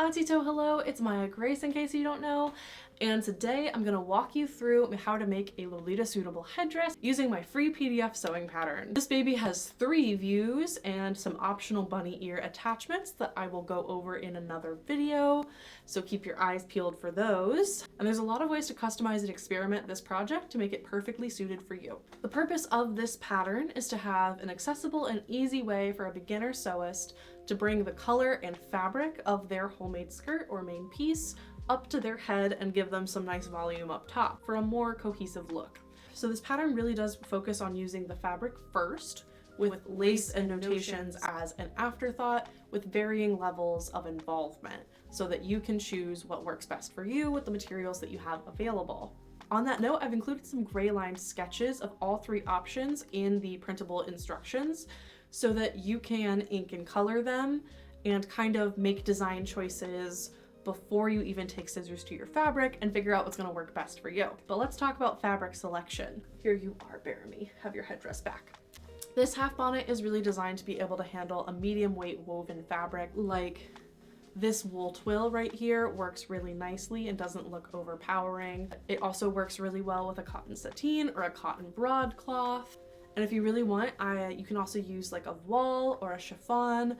Auntie-to, hello, it's Maya Grace in case you don't know, and today I'm going to walk you through how to make a Lolita suitable headdress using my free PDF sewing pattern. This baby has 3 views and some optional bunny ear attachments that I will go over in another video, so keep your eyes peeled for those. And there's a lot of ways to customize and experiment this project to make it perfectly suited for you. The purpose of this pattern is to have an accessible and easy way for a beginner sewist to bring the color and fabric of their homemade skirt or main piece up to their head and give them some nice volume up top for a more cohesive look. So this pattern really does focus on using the fabric first, with lace and notations as an afterthought, with varying levels of involvement so that you can choose what works best for you with the materials that you have available. On that note, I've included some gray lined sketches of all 3 options in the printable instructions so that you can ink and color them and kind of make design choices before you even take scissors to your fabric and figure out what's going to work best for you. But let's talk about fabric selection. Here you are, bear me, have your headdress back. This half bonnet is really designed to be able to handle a medium weight woven fabric. Like this wool twill right here works really nicely and doesn't look overpowering. It also works really well with a cotton sateen or a cotton broadcloth. And if you really want, you can also use like a voile or a chiffon.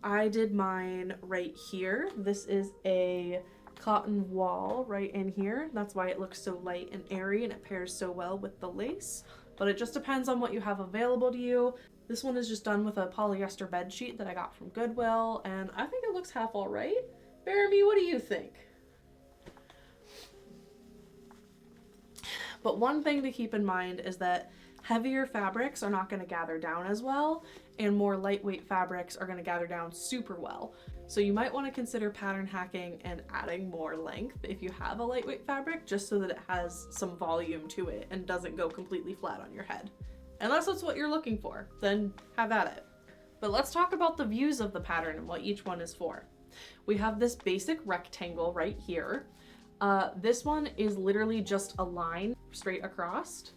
I did mine right here. This is a cotton voile right in here. That's why it looks so light and airy and it pairs so well with the lace. But it just depends on what you have available to you. This one is just done with a polyester bed sheet that I got from Goodwill, and I think it looks half all right. Bear me, what do you think? But one thing to keep in mind is that heavier fabrics are not going to gather down as well, and more lightweight fabrics are going to gather down super well. So you might want to consider pattern hacking and adding more length if you have a lightweight fabric, just so that it has some volume to it and doesn't go completely flat on your head. Unless that's what you're looking for, then have at it. But let's talk about the views of the pattern and what each one is for. We have this basic rectangle right here. This one is literally just a line straight across.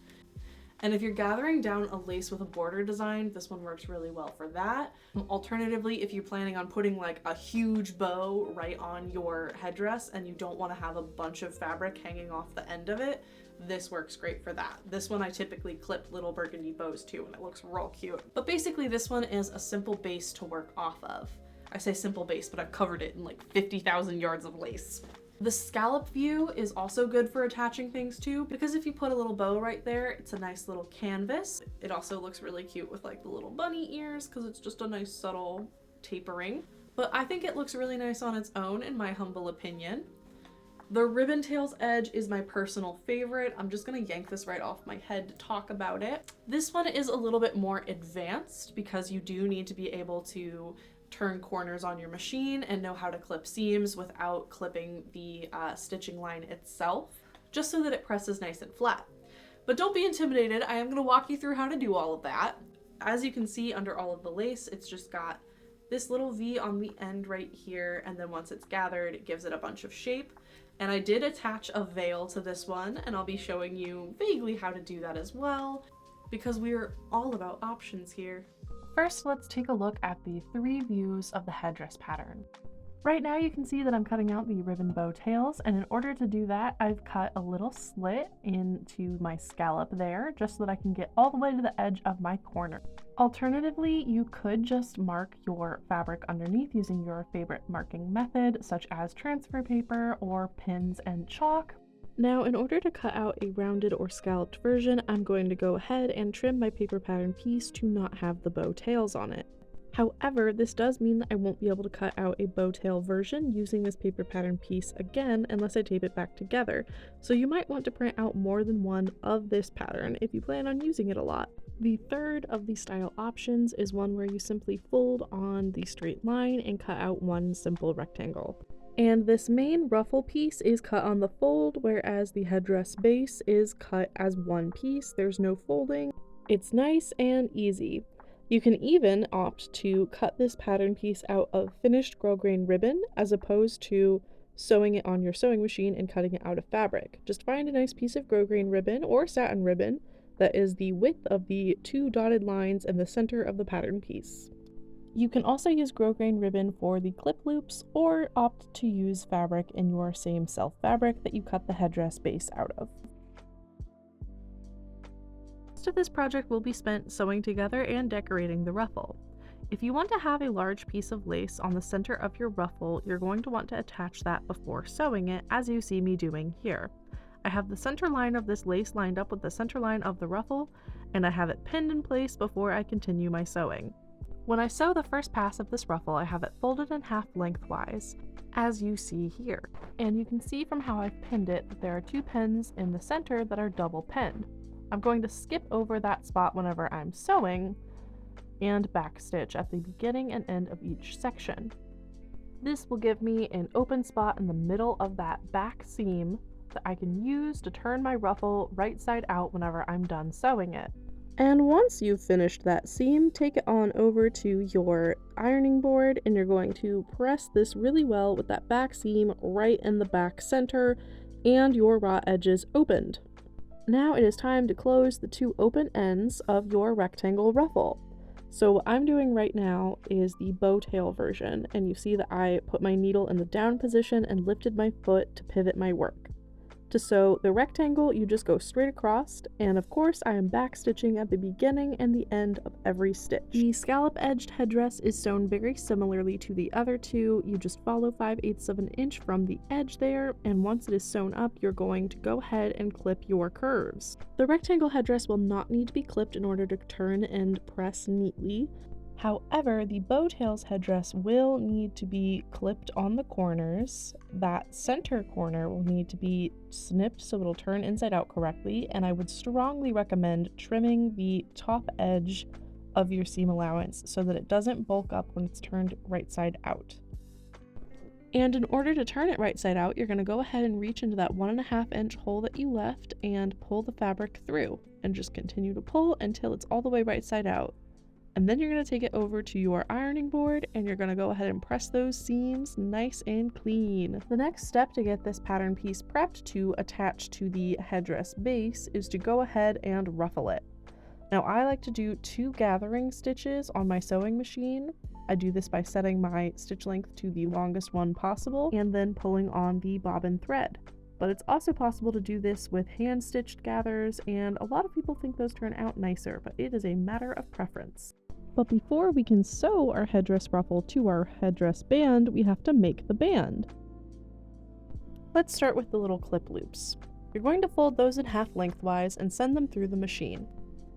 And if you're gathering down a lace with a border design, this one works really well for that. Alternatively, if you're planning on putting like a huge bow right on your headdress and you don't want to have a bunch of fabric hanging off the end of it, this works great for that. This one I typically clip little burgundy bows too, and it looks real cute. But basically this one is a simple base to work off of. I say simple base, but I've covered it in like 50,000 yards of lace. The scallop view is also good for attaching things to, because if you put a little bow right there, it's a nice little canvas. It also looks really cute with like the little bunny ears because it's just a nice subtle tapering. But I think it looks really nice on its own, in my humble opinion. The ribbon tails edge is my personal favorite. I'm just gonna yank this right off my head to talk about it. This one is a little bit more advanced because you do need to be able to turn corners on your machine and know how to clip seams without clipping the stitching line itself, just so that it presses nice and flat. But don't be intimidated, I am going to walk you through how to do all of that. As you can see under all of the lace, it's just got this little V on the end right here, and then once it's gathered, it gives it a bunch of shape. And I did attach a veil to this one, and I'll be showing you vaguely how to do that as well, because we're all about options here. First, let's take a look at the 3 views of the headdress pattern. Right now you can see that I'm cutting out the ribbon bow tails, and in order to do that, I've cut a little slit into my scallop there, just so that I can get all the way to the edge of my corner. Alternatively, you could just mark your fabric underneath using your favorite marking method, such as transfer paper or pins and chalk. Now, in order to cut out a rounded or scalloped version, I'm going to go ahead and trim my paper pattern piece to not have the bow tails on it. However, this does mean that I won't be able to cut out a bow tail version using this paper pattern piece again unless I tape it back together, so you might want to print out more than one of this pattern if you plan on using it a lot. The third of the style options is one where you simply fold on the straight line and cut out one simple rectangle. And this main ruffle piece is cut on the fold, whereas the headdress base is cut as one piece. There's no folding. It's nice and easy. You can even opt to cut this pattern piece out of finished grosgrain ribbon as opposed to sewing it on your sewing machine and cutting it out of fabric. Just find a nice piece of grosgrain ribbon or satin ribbon that is the width of the 2 dotted lines in the center of the pattern piece. You can also use grosgrain ribbon for the clip loops or opt to use fabric in your same self fabric that you cut the headdress base out of. Most of this project will be spent sewing together and decorating the ruffle. If you want to have a large piece of lace on the center of your ruffle, you're going to want to attach that before sewing it, as you see me doing here. I have the center line of this lace lined up with the center line of the ruffle, and I have it pinned in place before I continue my sewing. When I sew the first pass of this ruffle, I have it folded in half lengthwise, as you see here. And you can see from how I've pinned it that there are 2 pins in the center that are double pinned. I'm going to skip over that spot whenever I'm sewing, and backstitch at the beginning and end of each section. This will give me an open spot in the middle of that back seam that I can use to turn my ruffle right side out whenever I'm done sewing it. And once you've finished that seam, take it on over to your ironing board and you're going to press this really well with that back seam right in the back center and your raw edges opened. Now it is time to close the 2 open ends of your rectangle ruffle. So what I'm doing right now is the bow tail version, and you see that I put my needle in the down position and lifted my foot to pivot my work. To sew the rectangle, you just go straight across, and of course I am backstitching at the beginning and the end of every stitch. The scallop-edged headdress is sewn very similarly to the other 2. You just follow 5/8 of an inch from the edge there, and once it is sewn up, you're going to go ahead and clip your curves. The rectangle headdress will not need to be clipped in order to turn and press neatly. However, the bowtails headdress will need to be clipped on the corners. That center corner will need to be snipped so it'll turn inside out correctly, and I would strongly recommend trimming the top edge of your seam allowance so that it doesn't bulk up when it's turned right side out. And in order to turn it right side out, you're going to go ahead and reach into that 1.5 inch hole that you left and pull the fabric through, and just continue to pull until it's all the way right side out. And then you're going to take it over to your ironing board and you're going to go ahead and press those seams nice and clean. The next step to get this pattern piece prepped to attach to the headdress base is to go ahead and ruffle it. Now I like to do 2 gathering stitches on my sewing machine. I do this by setting my stitch length to the longest one possible and then pulling on the bobbin thread. But it's also possible to do this with hand-stitched gathers, and a lot of people think those turn out nicer, but it is a matter of preference. But before we can sew our headdress ruffle to our headdress band, we have to make the band. Let's start with the little clip loops. You're going to fold those in half lengthwise and send them through the machine.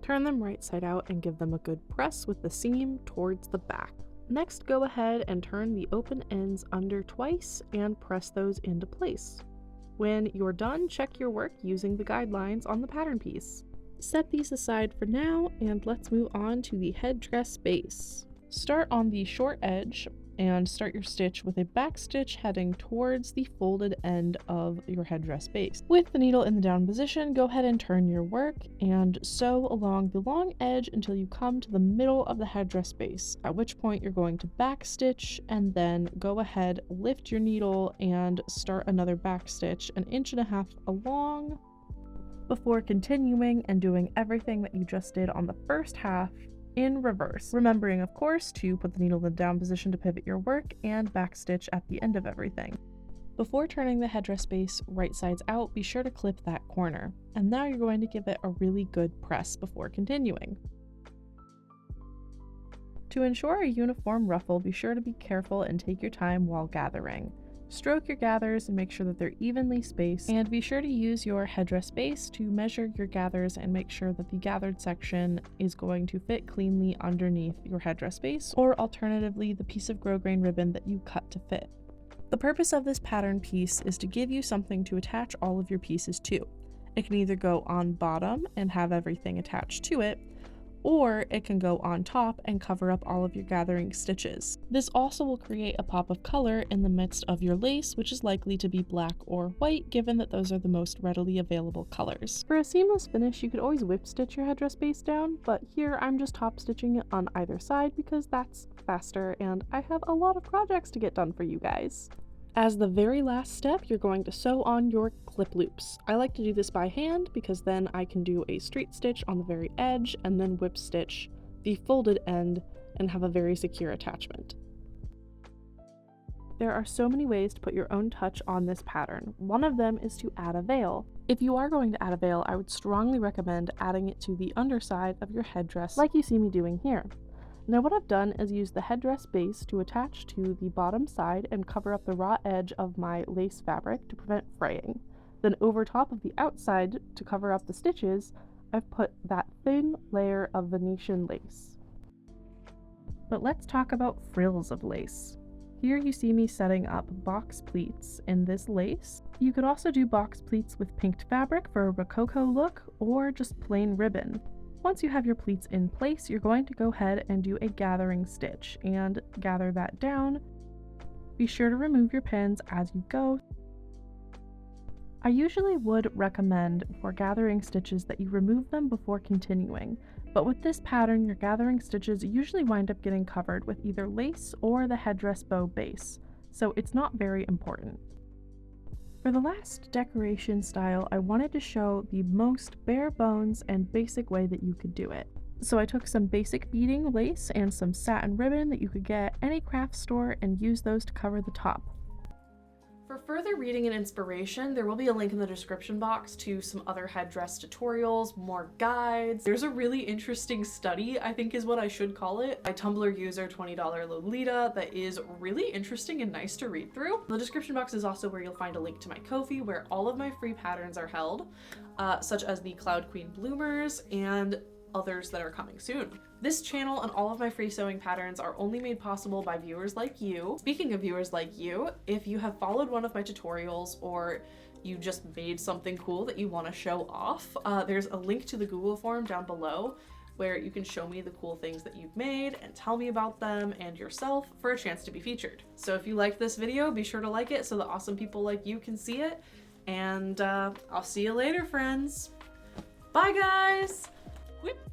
Turn them right side out and give them a good press with the seam towards the back. Next, go ahead and turn the open ends under twice and press those into place. When you're done, check your work using the guidelines on the pattern piece. Set these aside for now, and let's move on to the headdress base. Start on the short edge and start your stitch with a back stitch heading towards the folded end of your headdress base. With the needle in the down position, go ahead and turn your work and sew along the long edge until you come to the middle of the headdress base, at which point you're going to back stitch and then go ahead, lift your needle and start another back stitch 1.5 inches along before continuing and doing everything that you just did on the first half in reverse, remembering of course to put the needle in the down position to pivot your work and backstitch at the end of everything. Before turning the headdress base right sides out, be sure to clip that corner, and now you're going to give it a really good press before continuing. To ensure a uniform ruffle, be sure to be careful and take your time while gathering. Stroke your gathers and make sure that they're evenly spaced, and be sure to use your headdress base to measure your gathers and make sure that the gathered section is going to fit cleanly underneath your headdress base, or alternatively the piece of grosgrain ribbon that you cut to fit. The purpose of this pattern piece is to give you something to attach all of your pieces to. It can either go on bottom and have everything attached to it, or it can go on top and cover up all of your gathering stitches. This also will create a pop of color in the midst of your lace, which is likely to be black or white, given that those are the most readily available colors. For a seamless finish, you could always whip stitch your headdress base down, but here I'm just top stitching it on either side because that's faster and I have a lot of projects to get done for you guys. As the very last step, you're going to sew on your clip loops. I like to do this by hand because then I can do a straight stitch on the very edge and then whip stitch the folded end and have a very secure attachment. There are so many ways to put your own touch on this pattern. One of them is to add a veil. If you are going to add a veil, I would strongly recommend adding it to the underside of your headdress like you see me doing here. Now what I've done is use the headdress base to attach to the bottom side and cover up the raw edge of my lace fabric to prevent fraying. Then over top of the outside, to cover up the stitches, I've put that thin layer of Venetian lace. But let's talk about frills of lace. Here you see me setting up box pleats in this lace. You could also do box pleats with pinked fabric for a rococo look, or just plain ribbon. Once you have your pleats in place, you're going to go ahead and do a gathering stitch and gather that down. Be sure to remove your pins as you go. I usually would recommend for gathering stitches that you remove them before continuing, but with this pattern, your gathering stitches usually wind up getting covered with either lace or the headdress bow base, so it's not very important. For the last decoration style, I wanted to show the most bare bones and basic way that you could do it. So I took some basic beading lace and some satin ribbon that you could get at any craft store and use those to cover the top. For further reading and inspiration, there will be a link in the description box to some other headdress tutorials, more guides. There's a really interesting study, I think is what I should call it, by Tumblr user $20 Lolita that is really interesting and nice to read through. The description box is also where you'll find a link to my Ko-fi where all of my free patterns are held, such as the Cloud Queen bloomers and others that are coming soon. This channel and all of my free sewing patterns are only made possible by viewers like you. Speaking of viewers like you, if you have followed one of my tutorials or you just made something cool that you want to show off, there's a link to the Google form down below where you can show me the cool things that you've made and tell me about them and yourself for a chance to be featured. So if you liked this video, be sure to like it so that awesome people like you can see it, and I'll see you later, friends. Bye guys! Whip.